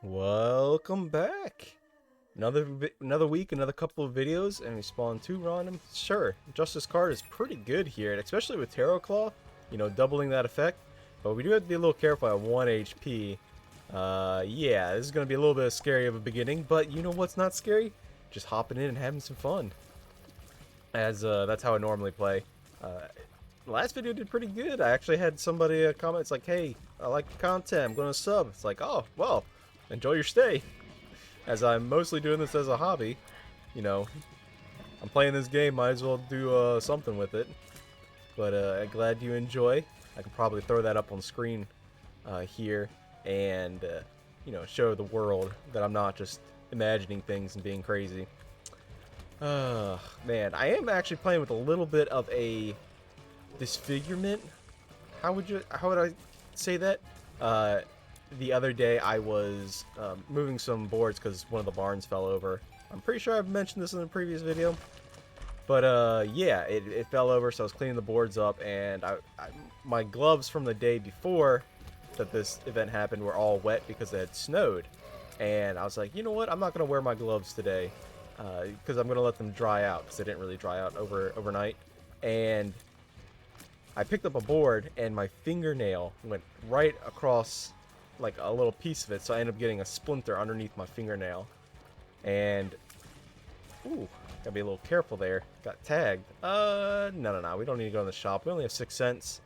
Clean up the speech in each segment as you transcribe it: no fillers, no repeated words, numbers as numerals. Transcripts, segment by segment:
Welcome back. Another week, another couple of videos, and we spawn two random. Sure, Justice Card is pretty good here, and especially with Tarot Claw, doubling that effect. But we do have to be a little careful at 1 HP. Yeah, this is going to be a little bit scary of a beginning, but you know what's not scary? Just hopping in and having some fun. As that's how I normally play. The last video did pretty good. I actually had somebody comment, it's like, hey, I like the content, I'm going to sub. It's like, oh, well, enjoy your stay. As I'm mostly doing this as a hobby, I'm playing this game, might as well do something with it. But I'm glad you enjoy. I can probably throw that up on screen here and, show the world that I'm not just imagining things and being crazy. Man, I am actually playing with a little bit of a disfigurement. How would I say that? The other day I was moving some boards because one of the barns fell over. I'm pretty sure I've mentioned this in a previous video. But yeah, it fell over, so I was cleaning the boards up, and my gloves from the day before that this event happened were all wet because it had snowed. And I was like, you know what? I'm not going to wear my gloves today because I'm going to let them dry out because they didn't really dry out overnight. And I picked up a board, and my fingernail went right across like a little piece of it, so I ended up getting a splinter underneath my fingernail. And ooh, gotta be a little careful there. Got tagged. No, we don't need to go in the shop. We only have 6 cents.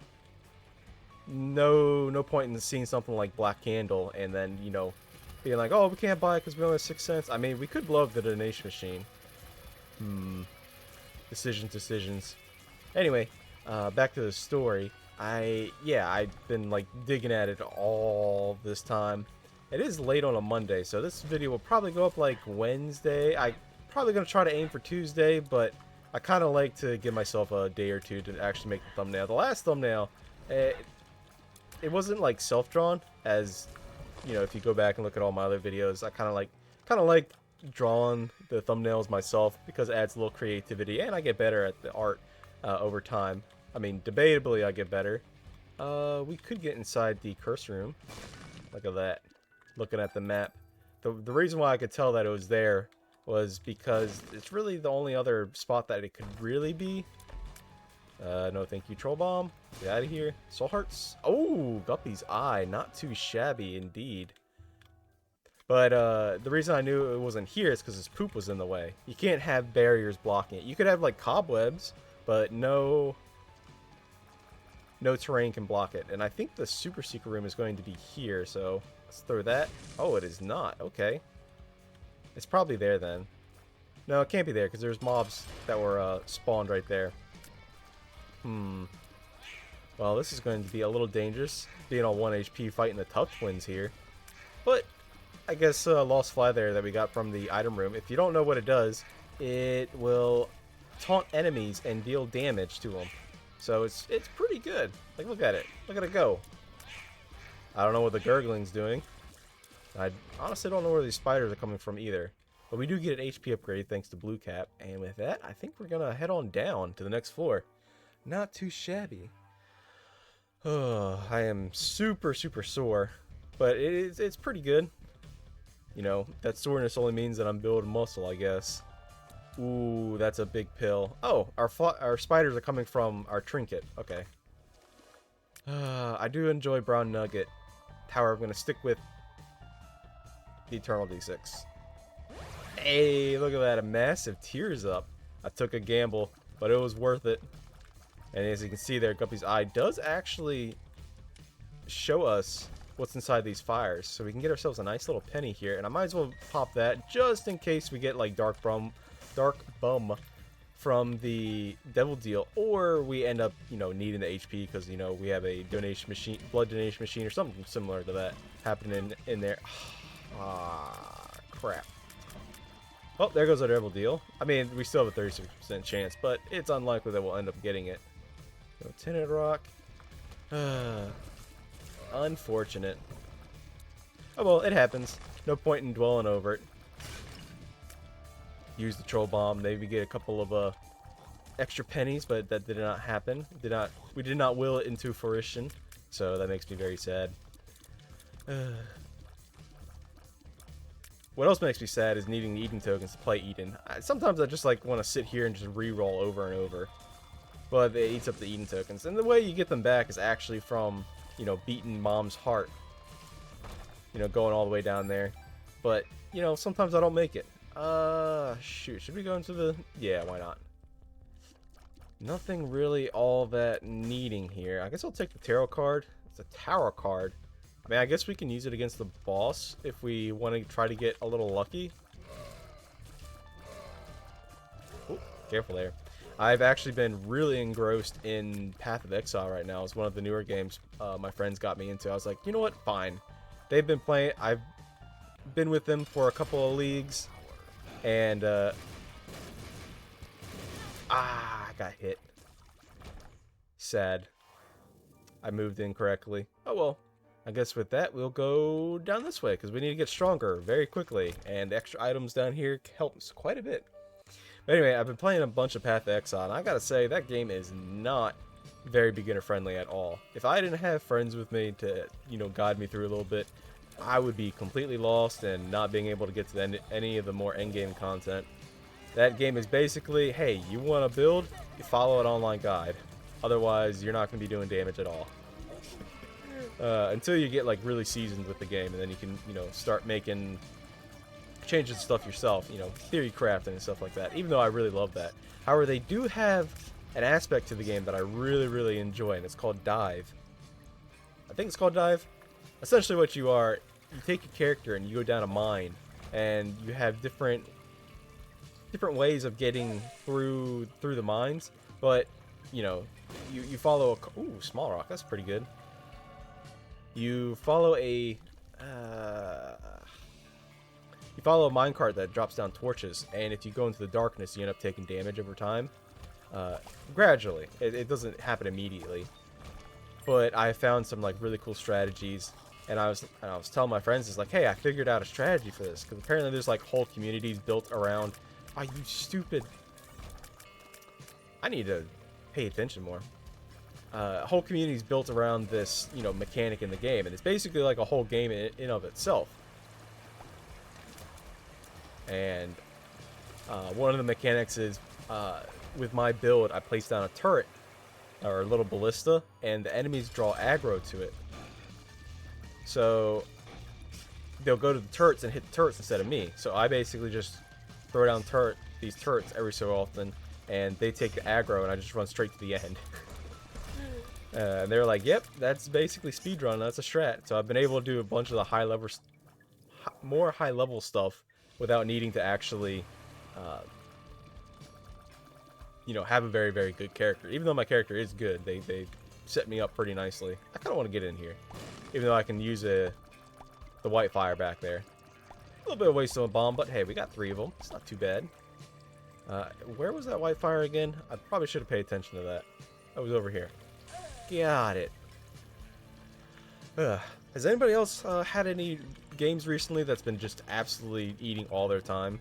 No point in seeing something like Black Candle and then, being like, oh, we can't buy it because we only have 6 cents. I mean, we could blow up the donation machine. Decisions. Anyway, back to the story. I've been like digging at it all this time. It is late on a Monday, so this video will probably go up like Wednesday. I probably gonna try to aim for Tuesday, but I kind of like to give myself a day or two to actually make the thumbnail. The last thumbnail, it wasn't like self-drawn, as if you go back and look at all my other videos, I kind of like drawing the thumbnails myself because it adds a little creativity and I get better at the art over time. I mean, debatably I get better. We could get inside the curse room. Look at that. Looking at the map. The reason why I could tell that it was there was because it's really the only other spot that it could really be. No thank you, Troll Bomb. Get out of here. Soul Hearts. Oh, Guppy's Eye. Not too shabby indeed. But the reason I knew it wasn't here is because his poop was in the way. You can't have barriers blocking it. You could have like cobwebs, but no terrain can block it. And I think the super secret room is going to be here, so let's throw that. Oh, it is not. Okay. It's probably there then. No, it can't be there because there's mobs that were spawned right there. Well, this is going to be a little dangerous, being on 1 HP fighting the Tough Twins here. But I guess Lost Fly there that we got from the item room. If you don't know what it does, it will taunt enemies and deal damage to them. So it's pretty good. Like, look at it. Look at it go. I don't know what the gurgling's doing. I honestly don't know where these spiders are coming from either. But we do get an HP upgrade thanks to Blue Cap. And with that, I think we're going to head on down to the next floor. Not too shabby. Oh, I am super sore. But it's pretty good. That soreness only means that I'm building muscle, I guess. Ooh, that's a big pill. Oh, our spiders are coming from our trinket. Okay. I do enjoy Brown Nugget. However, I'm going to stick with the Eternal D6. Hey, look at that. A massive tears up. I took a gamble, but it was worth it. And as you can see there, Guppy's Eye does actually show us what's inside these fires. So we can get ourselves a nice little penny here. And I might as well pop that just in case we get like Dark Bum from the Devil Deal, or we end up, needing the HP because, we have a donation machine, blood donation machine, or something similar to that happening in there. Ah, crap. Oh, there goes our Devil Deal. I mean, we still have a 36% chance, but it's unlikely that we'll end up getting it. So, Tinted Rock. Unfortunate. Oh well, it happens. No point in dwelling over it. Use the Troll Bomb, maybe get a couple of extra pennies, but that did not happen. We did not will it into fruition, so that makes me very sad. what else makes me sad is needing the Eden tokens to play Eden. Sometimes I just like want to sit here and just re-roll over and over. But it eats up the Eden tokens. And the way you get them back is actually from, you know, beating Mom's heart. You know, going all the way down there. But, you know, sometimes I don't make it. Shoot. Should we go into the... Yeah, why not? Nothing really all that needing here. I guess I'll take the tarot card. It's a tarot card. I mean, I guess we can use it against the boss if we want to try to get a little lucky. Ooh, careful there. I've actually been really engrossed in Path of Exile right now. It's one of the newer games my friends got me into. I was like, you know what? Fine. They've been playing. I've been with them for a couple of leagues. And, I got hit. Sad. I moved incorrectly. Oh well. I guess with that, we'll go down this way, because we need to get stronger very quickly. And extra items down here help us quite a bit. But anyway, I've been playing a bunch of Path of Exile, and I gotta say, that game is not very beginner-friendly at all. If I didn't have friends with me to, you know, guide me through a little bit, I would be completely lost and not being able to get to any of the more endgame content. That game is basically, hey, you want to build? You follow an online guide. Otherwise, you're not going to be doing damage at all. Until you get like really seasoned with the game, and then you can, you know, start making changes to stuff yourself, you know, theory crafting and stuff like that, even though I really love that. However, they do have an aspect to the game that I really enjoy, and it's called Dive. I think it's called Dive. Essentially what you are, you take your character and you go down a mine, and you have different ways of getting through the mines, but, you know, you follow a... Ooh, small rock, that's pretty good. You follow a minecart that drops down torches, and if you go into the darkness, you end up taking damage over time. Gradually. It doesn't happen immediately. But I found some like really cool strategies, and I was telling my friends, it's like, hey, I figured out a strategy for this, because apparently there's like whole communities built around... Oh, you stupid... I need to pay attention more. Whole communities built around this, you know, mechanic in the game, and it's basically like a whole game in of itself. And one of the mechanics is, with my build, I place down a turret, or a little ballista, and the enemies draw aggro to it. So they'll go to the turrets and hit the turrets instead of me. So I basically just throw down these turrets every so often, and they take the aggro, and I just run straight to the end. And they're like, yep, that's basically speedrun, that's a strat. So I've been able to do a bunch of the more high-level stuff without needing to actually, you know, have a very good character. Even though my character is good, they set me up pretty nicely. I kind of want to get in here, even though I can use the white fire back there. A little bit of waste on a bomb, but hey, we got 3 of them. It's not too bad. Where was that white fire again? I probably should have paid attention to that. That was over here. Got it. Has anybody else had any games recently that's been just absolutely eating all their time?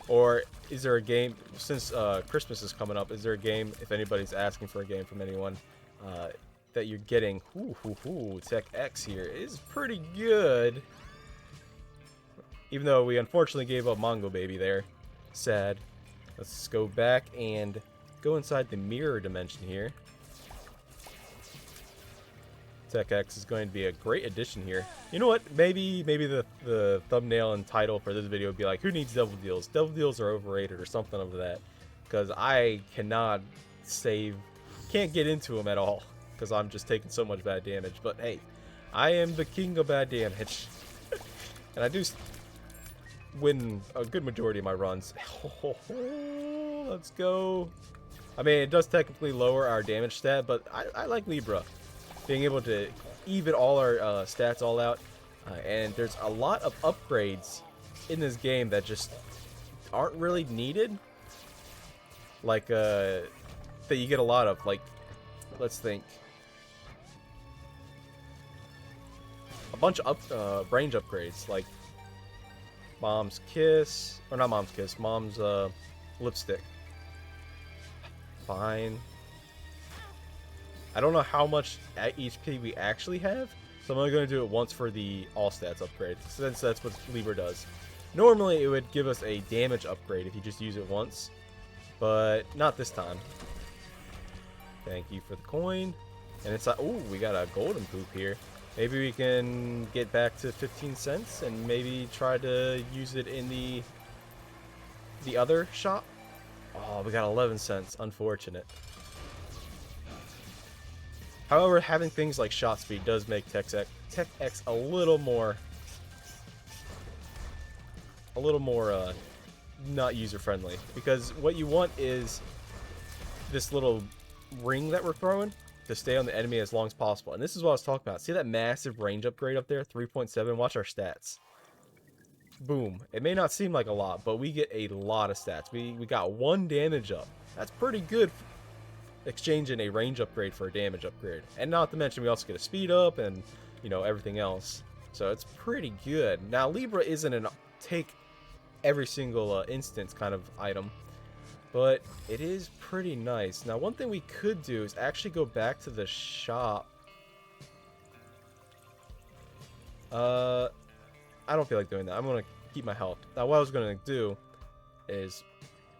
Or is there a game, since Christmas is coming up, is there a game, if anybody's asking for a game from anyone, that you're getting? Tech X here is pretty good. Even though we unfortunately gave up Mongo Baby there. Sad. Let's go back and go inside the mirror dimension here. Tech X is going to be a great addition here. You know what? Maybe the thumbnail and title for this video would be like, who needs Devil Deals? Devil Deals are overrated or something of that. Because I can't get into them at all. Because I'm just taking so much bad damage. But hey, I am the king of bad damage. And I do win a good majority of my runs. Let's go. I mean, it does technically lower our damage stat, but I like Libra. Being able to even all our stats all out. And there's a lot of upgrades in this game that just aren't really needed. Like, that you get a lot of. Like, let's think. A bunch of range upgrades, like Mom's Kiss, or not Mom's Kiss, Mom's Lipstick. Fine. I don't know how much HP we actually have, so I'm only going to do it once for the all stats upgrade, since that's what Libra does. Normally, it would give us a damage upgrade if you just use it once, but not this time. Thank you for the coin. And it's like, ooh, we got a golden poop here. Maybe we can get back to 15 cents and maybe try to use it in the other shop. Oh, we got 11 cents. Unfortunate. However, having things like shot speed does make Tech-X a little more not user-friendly. Because what you want is this little ring that we're throwing to stay on the enemy as long as possible. And this is what I was talking about. See that massive range upgrade up there? 3.7. Watch our stats. Boom. It may not seem like a lot, but we get a lot of stats. We got 1 damage up. That's pretty good, exchanging a range upgrade for a damage upgrade. And not to mention we also get a speed up and, you know, everything else. So it's pretty good. Now, Libra isn't an take every single instance kind of item, but it is pretty nice. Now, one thing we could do is actually go back to the shop. I don't feel like doing that. I'm going to keep my health. Now, what I was going to do is,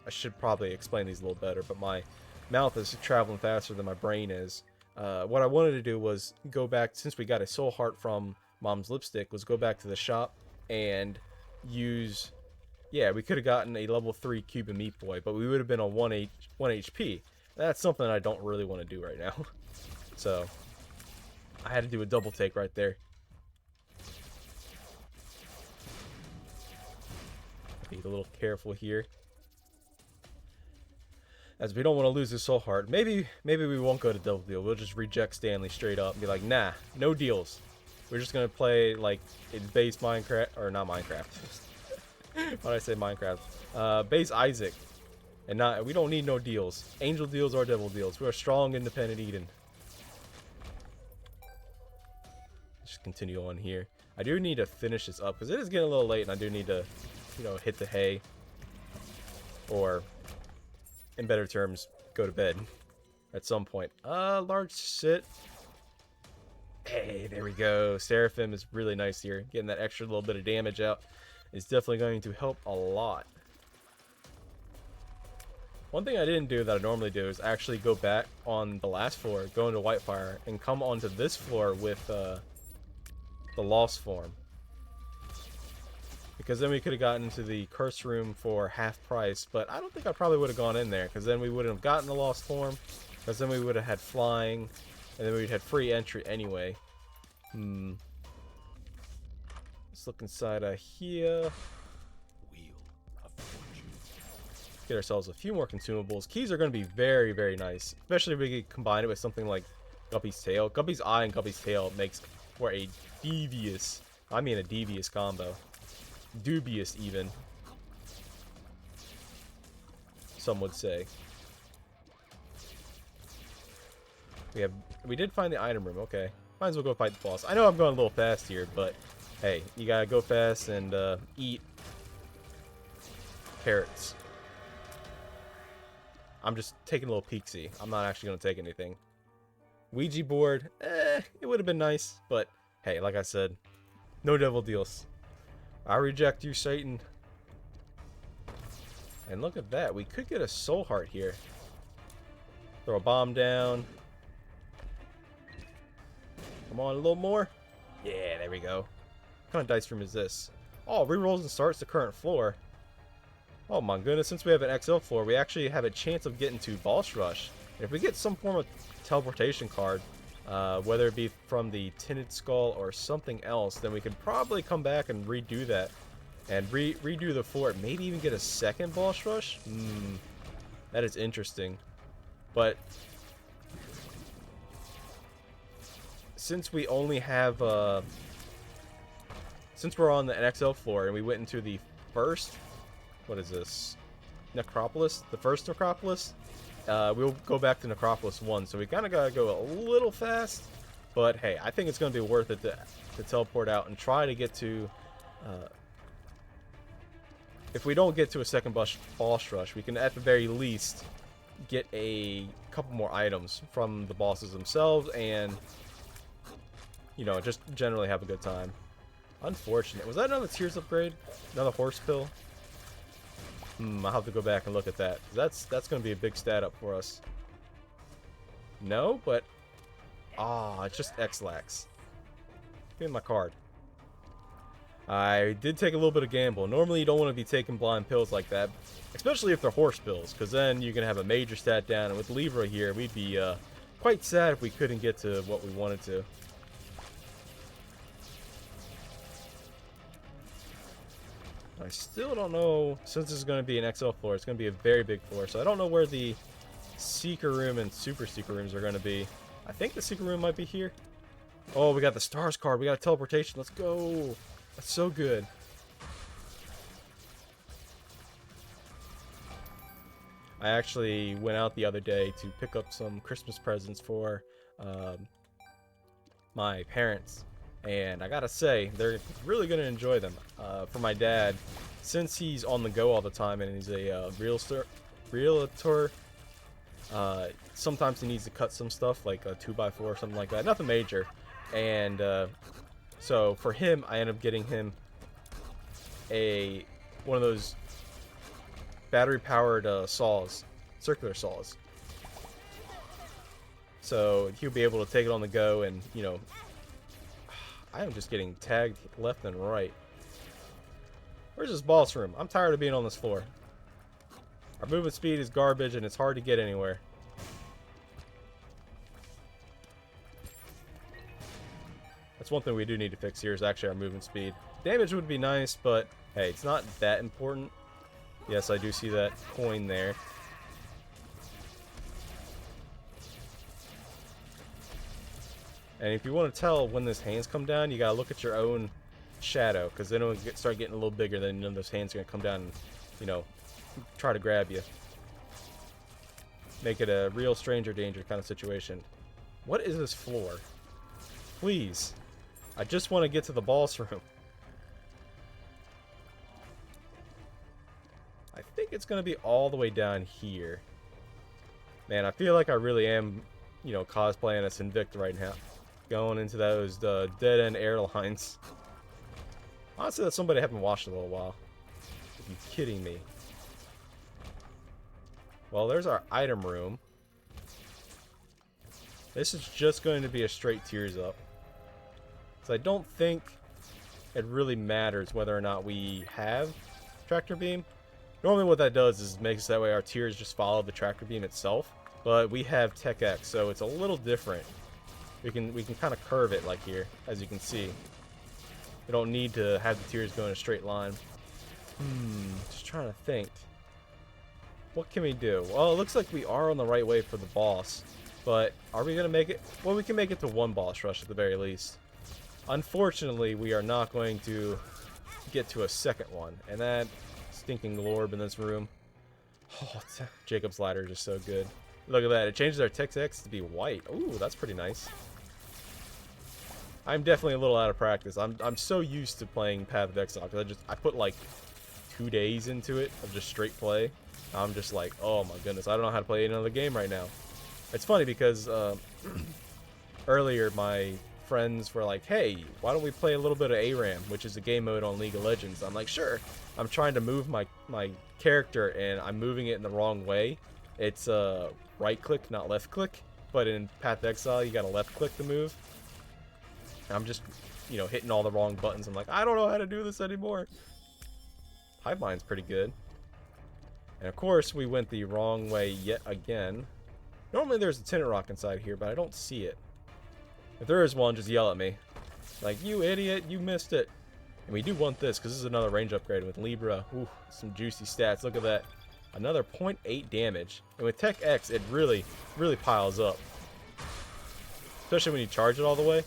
I should probably explain these a little better, but my mouth is traveling faster than my brain is. What I wanted to do was go back, since we got a soul heart from Mom's Lipstick, was go back to the shop and use... Yeah, we could have gotten a level 3 Cuban Meat Boy, but we would have been on 1 HP. That's something I don't really want to do right now. So, I had to do a double take right there. Be a little careful here, as we don't want to lose his soul heart. Maybe we won't go to double deal. We'll just reject Stanley straight up and be like, nah, no deals. We're just gonna play like in base Minecraft, or not Minecraft. Why did I say Minecraft? Base Isaac, and not. We don't need no deals. Angel deals or devil deals. We're a strong, independent Eden. Just continue on here. I do need to finish this up because it is getting a little late, and I do need to, you know, hit the hay, or in better terms, go to bed at some point. Large sit. Hey, there we go. Seraphim is really nice here. Getting that extra little bit of damage out is definitely going to help a lot. One thing I didn't do that I normally do is actually go back on the last floor, go into Whitefire, and come onto this floor with the Lost form. Because then we could have gotten to the curse room for half price, but I don't think I probably would have gone in there, because then we wouldn't have gotten the Lost form, because then we would have had flying, and then we'd had free entry anyway. Let's look inside here. Get ourselves a few more consumables. Keys are going to be very, very nice, especially if we could combine it with something like Guppy's Tail. Guppy's Eye and Guppy's Tail makes for a devious combo. Dubious, even, some would say. We did find the item room. Okay, might as well go fight the boss. I know I'm going a little fast here, but hey, you gotta go fast and eat carrots. I'm just taking a little peek-see. I'm not actually gonna take anything. Ouija board, it would have been nice, but hey, like I said, no devil deals. I reject you, Satan. And look at that. We could get a soul heart here. Throw a bomb down. Come on, a little more. Yeah, there we go. What kind of dice room is this? Oh, rerolls and starts the current floor. Oh my goodness, since we have an XL floor, we actually have a chance of getting to boss rush. And if we get some form of teleportation card, whether it be from the Tinted Skull or something else, then we could probably come back and redo that. And redo the fort. Maybe even get a second boss rush? That is interesting. But since we only have... since we're on the NXL floor and we went into the first... What is this? Necropolis? The first Necropolis? We'll go back to Necropolis 1, so we kind of got to go a little fast. But hey, I think it's going to be worth it to teleport out and try to get to... if we don't get to a second boss rush, we can at the very least get a couple more items from the bosses themselves and, you know, just generally have a good time. Unfortunate. Was that another Tears upgrade? Another horse pill? I'll have to go back and look at that. That's going to be a big stat up for us. No, but... Ah, it's just X-Lax. Give me my card. I did take a little bit of gamble. Normally you don't want to be taking blind pills like that, especially if they're horse pills, because then you're going to have a major stat down, and with Libra here, we'd be quite sad if we couldn't get to what we wanted to. I still don't know, since this is going to be an XL floor, it's going to be a very big floor, so I don't know where the Seeker Room and Super Seeker Rooms are going to be. I think the Seeker Room might be here. Oh, we got the Stars card. We got a teleportation. Let's go. That's so good. I actually went out the other day to pick up some Christmas presents for my parents. And I gotta say, they're really gonna enjoy them. For my dad, since he's on the go all the time and he's a realtor, sometimes he needs to cut some stuff, like a 2x4 or something like that. Nothing major. And so for him, I ended up getting him one of those battery-powered saws, circular saws. So he'll be able to take it on the go, and you know, I am just getting tagged left and right. Where's this boss room? I'm tired of being on this floor. Our movement speed is garbage, and it's hard to get anywhere. That's one thing we do need to fix here is actually our movement speed. Damage would be nice, but hey, it's not that important. Yes, I do see that coin there. And if you want to tell when those hands come down, you gotta look at your own shadow, because then it'll start getting a little bigger, then you know those hands are gonna come down and, you know, try to grab you. Make it a real stranger danger kind of situation. What is this floor? Please. I just want to get to the boss room. I think it's going to be all the way down here. Man, I feel like I really am, you know, cosplaying as Invicta right now. Going into those dead-end airlines. Honestly, that's somebody I haven't watched in a little while. Are you kidding me? Well, there's our item room. This is just going to be a straight Tears up. So I don't think it really matters whether or not we have Tractor Beam. Normally what that does is makes that way our Tears just follow the Tractor Beam itself. But we have Tech X, so it's a little different. We can kind of curve it like here, as you can see. We don't need to have the Tears go in a straight line. Just trying to think. What can we do? Well, it looks like we are on the right way for the boss. But are we going to make it? Well, we can make it to one boss rush at the very least. Unfortunately, we are not going to get to a second one. And that stinking Lorb in this room. Oh, Jacob's Ladder is just so good. Look at that. It changes our Tech X to be white. Ooh, that's pretty nice. I'm definitely a little out of practice. I'm so used to playing Path of Exile because I put like 2 days into it of just straight play. I'm just like, oh my goodness, I don't know how to play another game right now. It's funny because earlier my friends were like, hey, why don't we play a little bit of ARAM, which is a game mode on League of Legends. I'm like, sure. I'm trying to move my character and I'm moving it in the wrong way. It's right click, not left click. But in Path of Exile, you gotta left click to move. I'm just, you know, hitting all the wrong buttons. I'm like, I don't know how to do this anymore. Hivemind's pretty good. And of course, we went the wrong way yet again. Normally there's a Tinted Rock inside here, but I don't see it. If there is one, just yell at me. Like, you idiot, you missed it. And we do want this, because this is another range upgrade with Libra. Ooh, some juicy stats. Look at that. Another 0.8 damage. And with Tech X, it really, really piles up. Especially when you charge it all the way.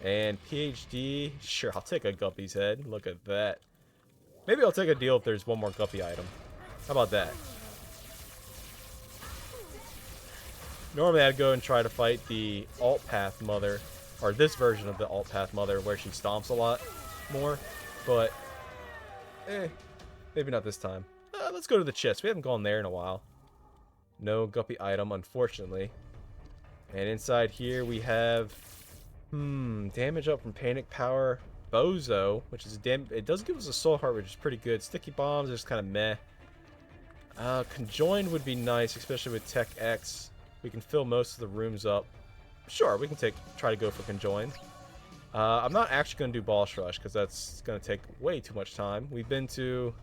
And PhD, sure, I'll take a Guppy's head. Look at that. Maybe I'll take a deal if there's one more Guppy item. How about that? Normally I'd go and try to fight the Alt Path Mother, or this version of the Alt Path Mother where she stomps a lot more, but maybe not this time. Let's go to the chest. We haven't gone there in a while. No Guppy item, unfortunately. And inside here we have damage up from Panic Power. Bozo, which is it does give us a soul heart, which is pretty good. Sticky bombs is kind of meh. Conjoined would be nice, especially with Tech X. We can fill most of the rooms up. Sure, we can try to go for conjoined. I'm not actually going to do boss rush because that's going to take way too much time. We've been to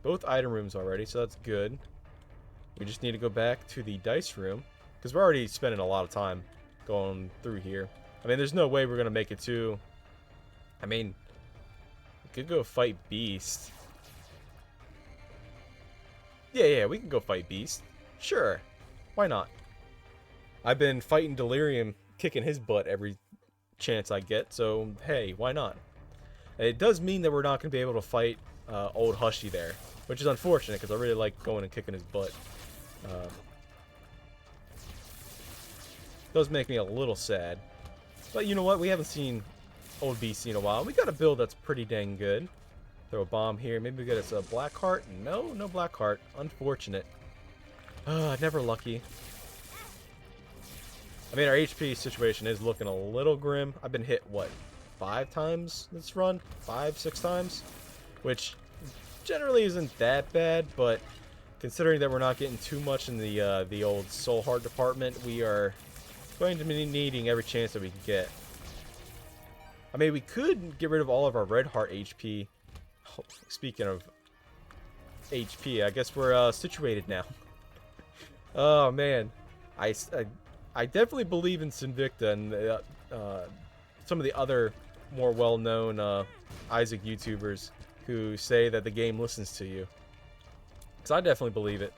both item rooms already, so that's good. We just need to go back to the dice room because we're already spending a lot of time going through here. I mean, there's no way we're going to make it to... I mean, we could go fight Beast. Yeah, we can go fight Beast. Sure. Why not? I've been fighting Delirium, kicking his butt every chance I get, so hey, why not? It does mean that we're not going to be able to fight old Hushy there, which is unfortunate because I really like going and kicking his butt. Does make me a little sad. But you know what? We haven't seen old BC in a while. We got a build that's pretty dang good. Throw a bomb here. Maybe we get us a black heart. No black heart. Unfortunate. Never lucky. I mean, our HP situation is looking a little grim. I've been hit, what, 5 times this run? 5, 6 times? Which generally isn't that bad, but considering that we're not getting too much in the old soul heart department, we are going to be needing every chance that we can get. I mean, we could get rid of all of our red heart HP. Oh, speaking of HP, I guess we're situated now. Oh man, I definitely believe in Sinvicta and some of the other more well-known Isaac YouTubers who say that the game listens to you. Because I definitely believe it.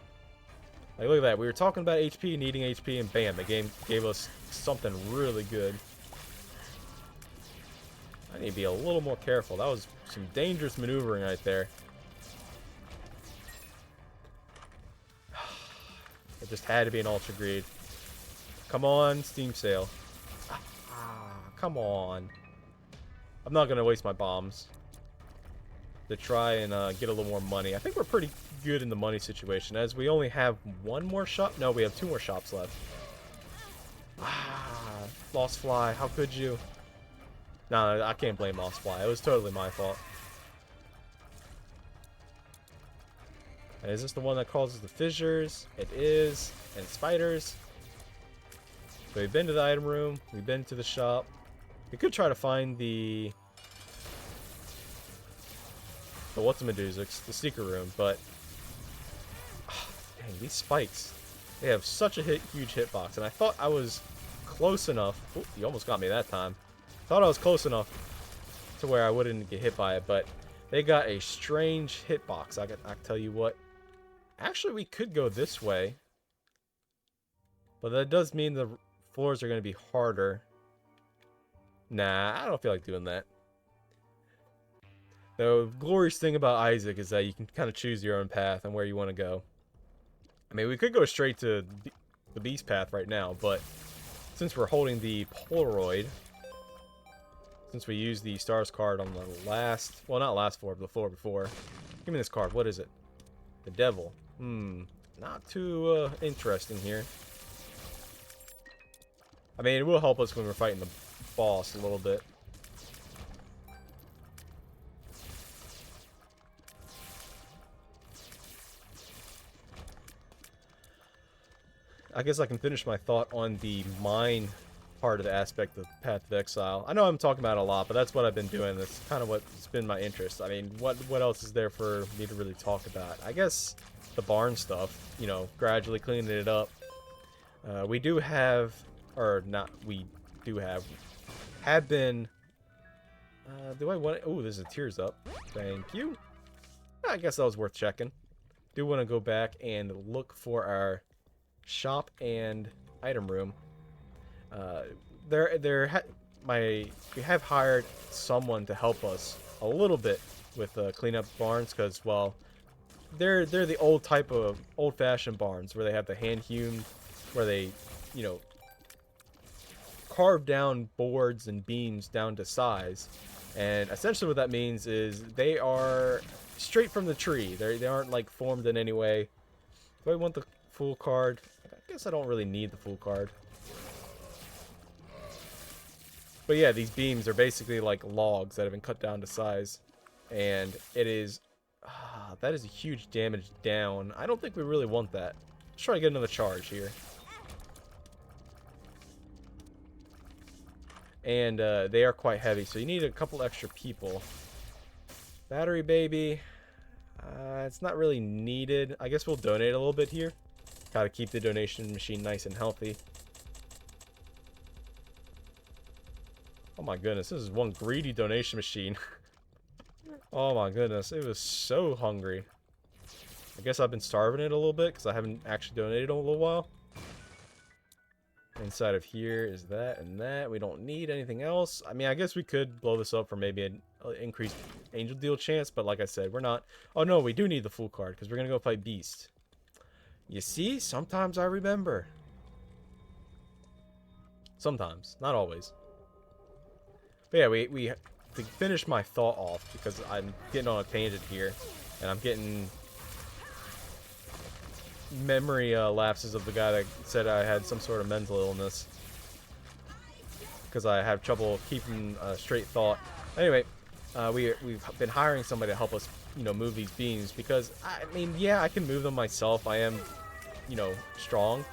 Like, look at that. We were talking about HP, needing HP, and bam, the game gave us something really good. I need to be a little more careful. That was some dangerous maneuvering right there. It just had to be an Ultra Greed. Come on, Steam Sale. Come on. I'm not going to waste my bombs to try and get a little more money. I think we're pretty good in the money situation, as we only have one more shop. No, we have 2 more shops left. Lost Fly, how could you? No, I can't blame Lost Fly. It was totally my fault. And is this the one that causes the fissures? It is. And spiders. So we've been to the item room. We've been to the shop. We could try to find the what's-a-Medusix, the secret room, but dang, these spikes, they have such a huge hitbox, and I thought I was close enough. Ooh, you almost got me that time. Thought I was close enough to where I wouldn't get hit by it, but they got a strange hitbox. I can tell you what. Actually, we could go this way, but that does mean the floors are going to be harder. Nah, I don't feel like doing that. The glorious thing about Isaac is that you can kind of choose your own path and where you want to go. I mean, we could go straight to the Beast path right now, but since we're holding the Polaroid, since we used the Stars card on the last, well, not last floor, but the floor before. Give me this card. What is it? The Devil. Not too interesting here. I mean, it will help us when we're fighting the boss a little bit. I guess I can finish my thought on the mine part of the aspect of Path of Exile. I know I'm talking about it a lot, but that's what I've been doing. That's kind of what's been my interest. I mean, what else is there for me to really talk about? I guess the barn stuff, you know, gradually cleaning it up. We do have, or not, we do have been, do I want, oh, there's a Tears Up. Thank you. I guess that was worth checking. Do want to go back and look for our shop and item room. We have hired someone to help us a little bit with clean up barns, because, well, they're the old-fashioned barns where they have the hand-hewn, where they, you know, carve down boards and beams down to size. And essentially what that means is they are straight from the tree. They aren't like formed in any way. Do I want the full card? I guess I don't really need the full card. But yeah, these beams are basically like logs that have been cut down to size. And it is... that is a huge damage down. I don't think we really want that. Let's try to get another charge here. And they are quite heavy, so you need a couple extra people. Battery baby. It's not really needed. I guess we'll donate a little bit here. Gotta keep the donation machine nice and healthy. Oh my goodness, this is one greedy donation machine. Oh my goodness, it was so hungry. I guess I've been starving it a little bit because I haven't actually donated in a little while. Inside of here is that and that. We don't need anything else. I mean, I guess we could blow this up for maybe an increased angel deal chance, but like I said, we're not. Oh no, we do need the full card because we're going to go fight Beast. You see, sometimes I remember. Sometimes, not always. But yeah, we to finish my thought off, because I'm getting on a tangent here, and I'm getting memory lapses of the guy that said I had some sort of mental illness, because I have trouble keeping straight thought. Anyway, we've been hiring somebody to help us, move these beams, because I mean, yeah, I can move them myself. I am, strong.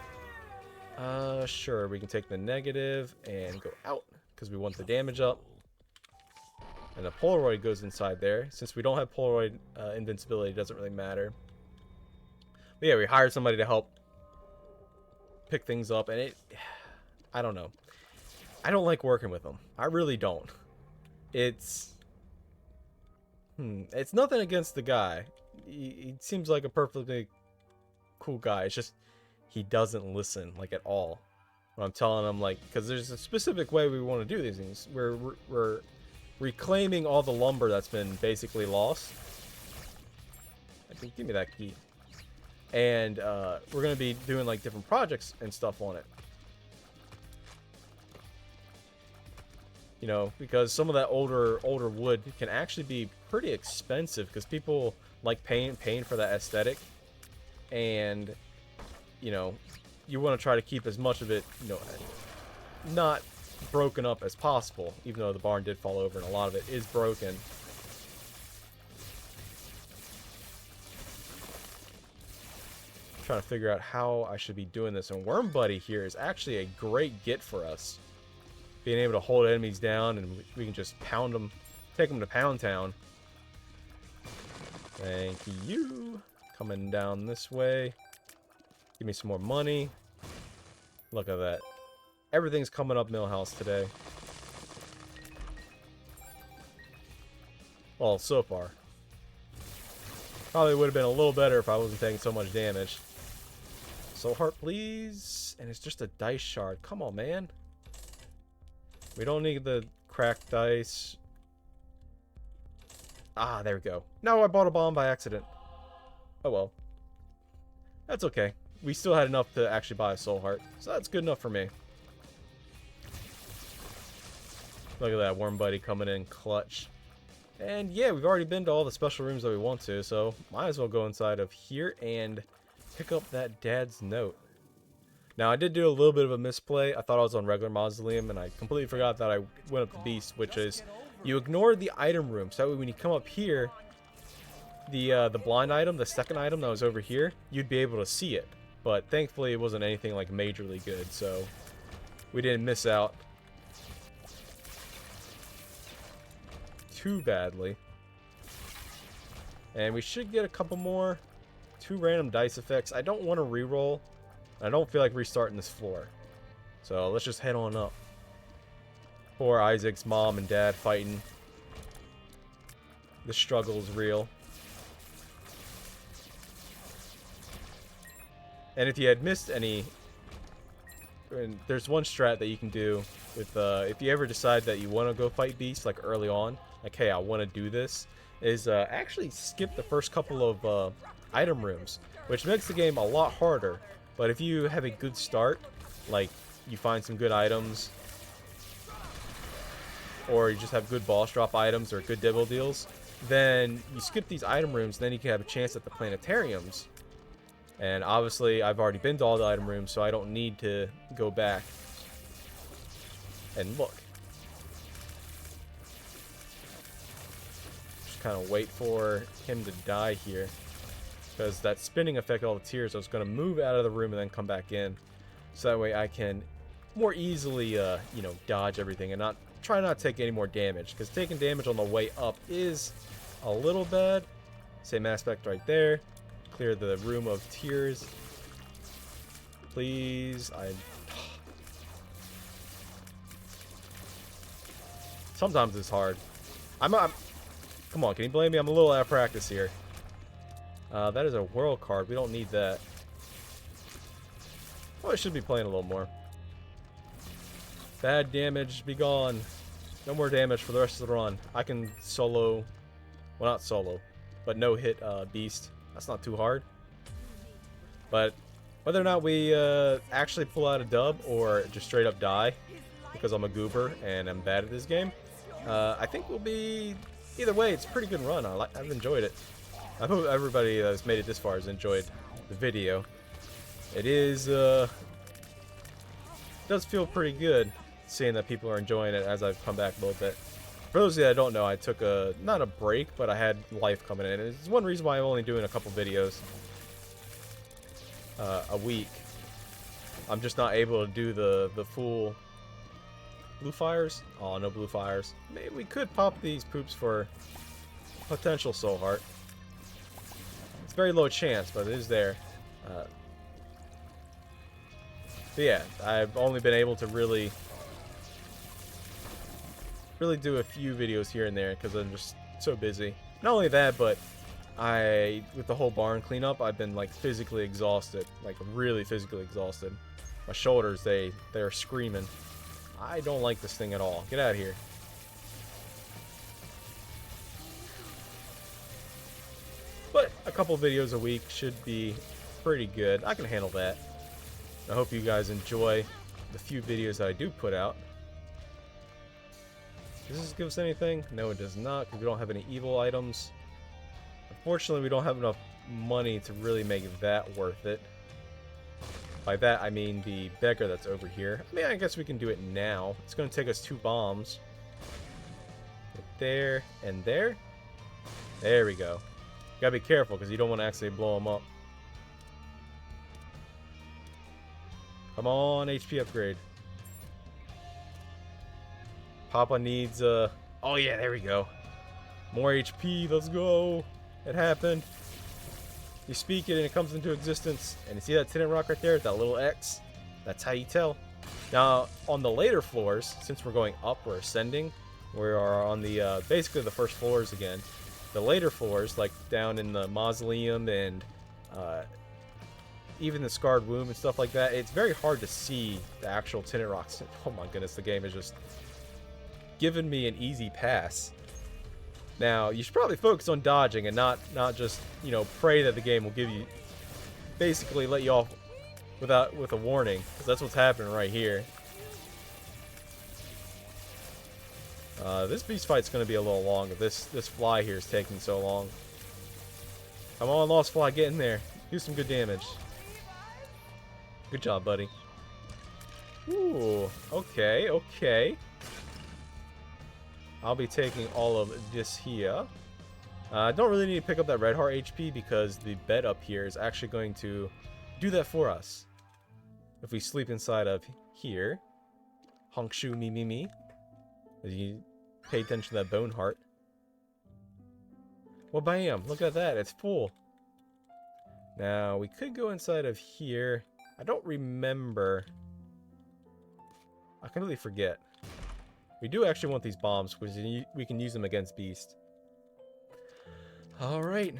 Sure, we can take the negative and go out because we want the damage up. And the Polaroid goes inside there. Since we don't have Polaroid invincibility, it doesn't really matter. But yeah, we hired somebody to help pick things up, and I don't know. I don't like working with them. I really don't. It's nothing against the guy. He seems like a perfectly cool guy. It's just he doesn't listen, like, at all. When I'm telling him, like, because there's a specific way we want to do these things. We're reclaiming all the lumber that's been basically lost. I think, give me that key. And we're going to be doing, like, different projects and stuff on it. Because some of that older wood can actually be pretty expensive, because people like paying for that aesthetic. And, you want to try to keep as much of it, not broken up as possible, even though the barn did fall over and a lot of it is broken. I'm trying to figure out how I should be doing this, and Worm Buddy here is actually a great get for us. Being able to hold enemies down, and we can just pound them, take them to Pound Town. Thank you. Coming down this way. Give me some more money. Look at that. Everything's coming up Millhouse today. Well, so far. Probably would have been a little better if I wasn't taking so much damage. Soul Heart, please. And it's just a dice shard. Come on, man. We don't need the cracked dice. Ah, there we go. No, I bought a bomb by accident. Oh well. That's okay. We still had enough to actually buy a Soul Heart, so that's good enough for me. Look at that, Worm Buddy coming in clutch. And yeah, we've already been to all the special rooms that we want to, so might as well go inside of here and pick up that Dad's Note. Now, I did do a little bit of a misplay. I thought I was on regular Mausoleum, and I completely forgot that I went up to Beast, which is you ignore the item room. So that way when you come up here, the blind item, the second item that was over here, you'd be able to see it. But thankfully, it wasn't anything like majorly good, so we didn't miss out too badly. And we should get a couple more. 2 random dice effects. I don't want to reroll. I don't feel like restarting this floor. So let's just head on up. Poor Isaac's mom and dad fighting. The struggle is real. And if you had missed any, and there's one strat that you can do with if you ever decide that you want to go fight Beast, like early on, like, hey, I want to do this, is actually skip the first couple of item rooms, which makes the game a lot harder. But if you have a good start, like you find some good items, or you just have good boss drop items or good dibble deals, then you skip these item rooms, and then you can have a chance at the planetariums. And obviously, I've already been to all the item rooms, so I don't need to go back and look. kind of wait for him to die here. Because that spinning affected all the tears. I was going to move out of the room and then come back in. So that way I can more easily, you know, dodge everything and try not to take any more damage. Because taking damage on the way up is a little bad. Same aspect right there. Clear the room of tears. Please. Sometimes it's hard. Come on, can you blame me? I'm a little out of practice here. That is a world card. We don't need that. Oh, I should be playing a little more. Bad damage, be gone. No more damage for the rest of the run. I can solo, well, not solo, but no hit Beast. That's not too hard. But whether or not we actually pull out a dub or just straight up die because I'm a goober and I'm bad at this game, I think we'll be, either way, it's a pretty good run. I've enjoyed it. I hope everybody that's made it this far has enjoyed the video. It is, does feel pretty good seeing that people are enjoying it as I've come back a little bit. For those of you that don't know, I took not a break, but I had life coming in. It's one reason why I'm only doing a couple videos a week. I'm just not able to do the full blue fires. Oh, no blue fires. Maybe we could pop these poops for potential soul heart. It's very low chance, but it is there. But yeah, I've only been able to really do a few videos here and there because I'm just so busy. Not only that, but with the whole barn cleanup, I've been like physically exhausted, like really physically exhausted. My shoulders, they're screaming. I don't like this thing at all. Get out of here. But a couple videos a week should be pretty good. I can handle that. I hope you guys enjoy the few videos that I do put out. Does this give us anything? No, it does not, because we don't have any evil items. Unfortunately, we don't have enough money to really make that worth it. By that, I mean the beggar that's over here. I mean, I guess we can do it now. It's going to take us 2 bombs. Right there and there. There we go. Gotta be careful, because you don't want to actually blow them up. Come on, HP upgrade. Papa needs, oh yeah, there we go. More HP, let's go. It happened. You speak it and it comes into existence. And you see that Tinted Rock right there, that little X? That's how you tell. Now, on the later floors, since we're going up, we're ascending. We are on the, basically the first floors again. The later floors, like down in the mausoleum and, even the Scarred Womb and stuff like that, it's very hard to see the actual Tinted Rocks. Oh my goodness, the game is just giving me an easy pass. Now, you should probably focus on dodging and not just, you know, pray that the game will give you, basically let you off with a warning, because that's what's happening right here. This beast fight's going to be a little long if this fly here is taking so long. Come on, Lost Fly, get in there. Do some good damage. Good job, buddy. Ooh, okay, okay. I'll be taking all of this here. I don't really need to pick up that red heart HP because the bed up here is actually going to do that for us. If we sleep inside of here. Honk shoo me me me. As you pay attention to that bone heart. Well, bam, look at that, it's full. Now, we could go inside of here. I don't remember. I completely forget. We do actually want these bombs because we can use them against Beast. Alright.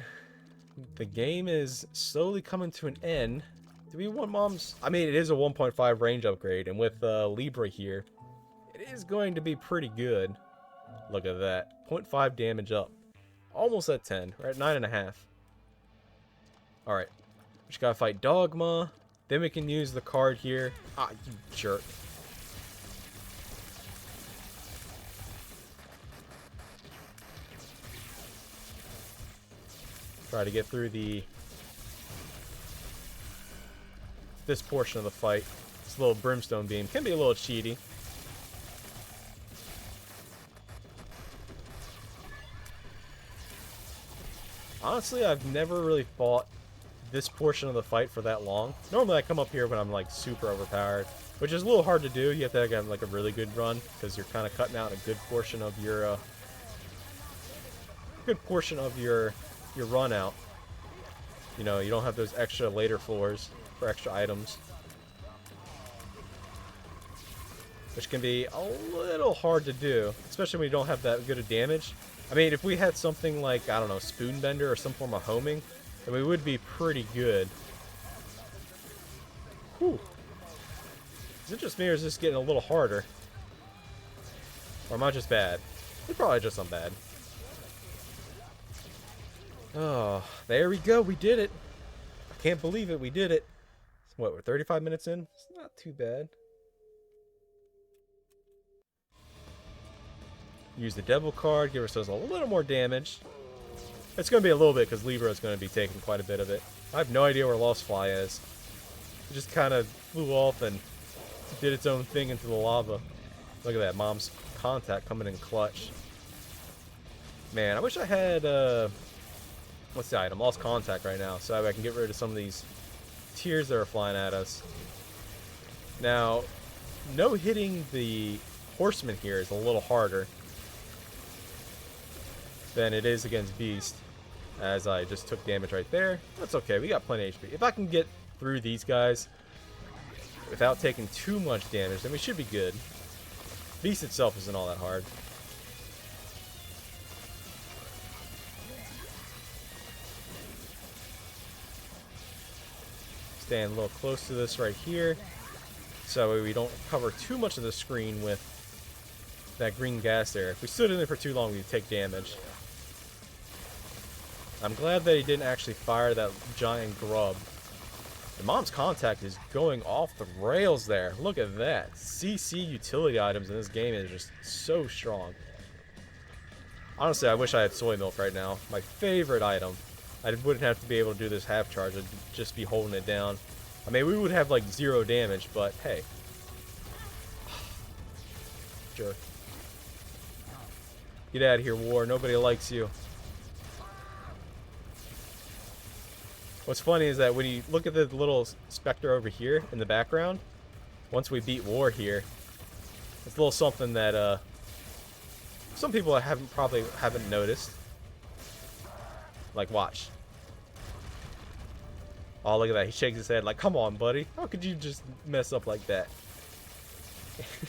The game is slowly coming to an end. Do we want bombs? I mean, it is a 1.5 range upgrade, and with Libra here, it is going to be pretty good. Look at that. 0.5 damage up. Almost at 10. We're at 9.5. Alright. We just gotta fight Dogma. Then we can use the card here. Ah, you jerk. Try to get through this portion of the fight. This little brimstone beam can be a little cheaty. Honestly, I've never really fought this portion of the fight for that long. Normally I come up here when I'm like super overpowered, which is a little hard to do. You have to have like a really good run because you're kind of cutting out a good portion of your your run out. You know, you don't have those extra later floors for extra items, which can be a little hard to do, especially when you don't have that good of damage. I mean, if we had something like, I don't know, Spoonbender or some form of homing, then we would be pretty good. Whew. Is it just me or is this getting a little harder? Or am I just bad? It's probably just I'm bad. Oh, there we go. We did it. I can't believe it. We did it. What, we're 35 minutes in? It's not too bad. Use the devil card, give ourselves a little more damage. It's going to be a little bit because Libra is going to be taking quite a bit of it. I have no idea where Lost Fly is. It just kind of flew off and did its own thing into the lava. Look at that, Mom's contact coming in clutch. Man, I wish I had, what's the item? Lost contact right now, so I can get rid of some of these tears that are flying at us. Now, no hitting the horseman here is a little harder than it is against Beast, as I just took damage right there. That's okay, we got plenty of HP. If I can get through these guys without taking too much damage, then we should be good. Beast itself isn't all that hard. Staying a little close to this right here, so we don't cover too much of the screen with that green gas there. If we stood in there for too long, we'd take damage. I'm glad that he didn't actually fire that giant grub. The Mom's contact is going off the rails there. Look at that. CC utility items in this game is just so strong. Honestly, I wish I had soy milk right now. My favorite item. I wouldn't have to be able to do this half charge. I'd just be holding it down. I mean, we would have like 0 damage, but hey. Jerk. Get out of here, War. Nobody likes you. What's funny is that when you look at the little specter over here in the background, once we beat War here, it's a little something that some people probably haven't noticed. Like, watch. Oh, look at that. He shakes his head like, come on, buddy. How could you just mess up like that?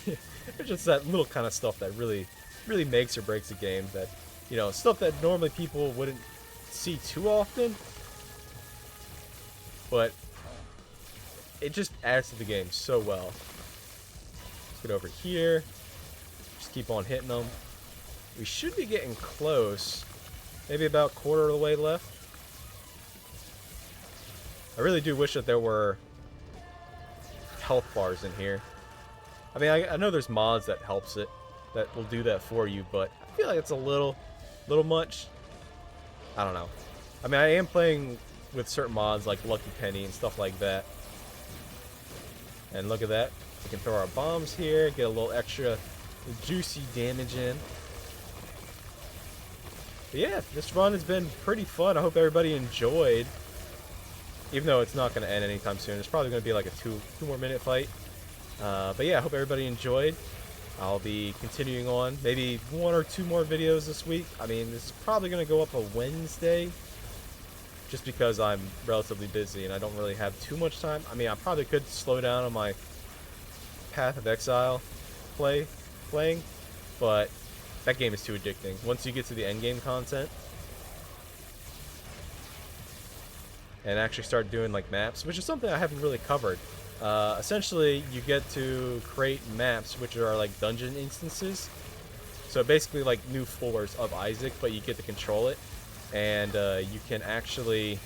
It's just that little kind of stuff that really makes or breaks a game. That, you know, stuff that normally people wouldn't see too often. But it just adds to the game so well. Let's get over here. Just keep on hitting them. We should be getting close. Maybe about a quarter of the way left. I really do wish that there were health bars in here. I mean, I know there's mods that helps it, that will do that for you, but I feel like it's a little much. I don't know. I mean, I am playing with certain mods like Lucky Penny and stuff like that. And look at that. We can throw our bombs here, get a little extra juicy damage in. But yeah, this run has been pretty fun. I hope everybody enjoyed. Even though it's not going to end anytime soon. It's probably going to be like a two more minute fight. But yeah, I hope everybody enjoyed. I'll be continuing on. Maybe 1 or 2 more videos this week. I mean, this is probably going to go up a Wednesday. Just because I'm relatively busy and I don't really have too much time. I mean, I probably could slow down on my Path of Exile playing. But that game is too addicting. Once you get to the end game content. And actually start doing like maps, which is something I haven't really covered. Essentially, you get to create maps, which are like dungeon instances. So basically like new floors of Isaac, but you get to control it, and you can actually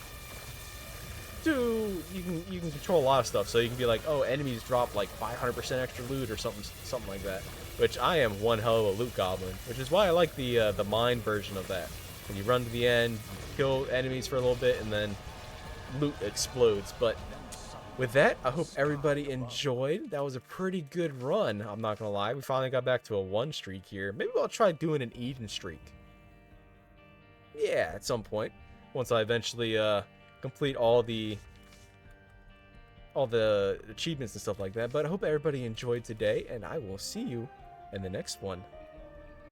you can control a lot of stuff. So you can be like, oh, enemies drop like 500% extra loot or something like that. Which I am one hell of a loot goblin, which is why I like the mine version of that. When you run to the end, you kill enemies for a little bit, and then loot explodes. But with that, I hope everybody enjoyed. That was a pretty good run, I'm not gonna lie. We finally got back to a 1 streak here. Maybe I'll try doing an even streak. Yeah, at some point. once I eventually complete all the achievements and stuff like that. But I hope everybody enjoyed today, and I will see you in the next one.